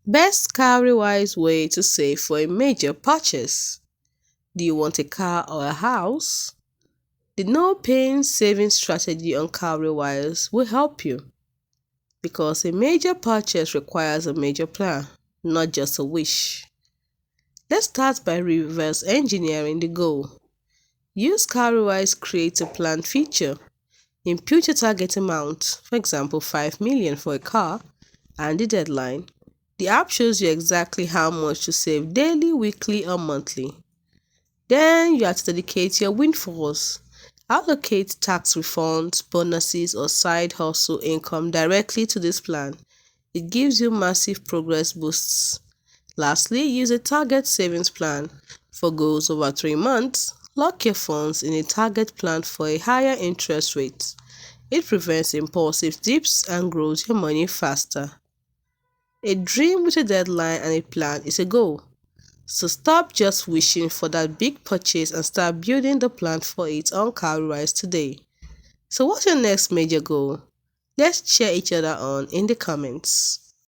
Best Cowrywise way to save for a major purchase. Do you want a car or a house? The no-pain saving strategy on Cowrywise will help you because a major purchase requires a major plan, not just a wish. Let's start by reverse engineering the goal. Use Cowrywise Create a Plan feature. Input your target amount, for example 5 million for a car, and the deadline. The app shows you exactly how much to save daily, weekly, or monthly. Then you have to dedicate your windfalls. Allocate tax refunds, bonuses, or side hustle income directly to this plan. It gives you massive progress boosts. Lastly, use a target savings plan. For goals over 3 months, lock your funds in a target plan for a higher interest rate. It prevents impulsive dips and grows your money faster. A dream with a deadline and a plan is a goal. So stop just wishing for that big purchase and start building the plan for it on Cowrywise today. So what's your next major goal? Let's cheer each other on in the comments.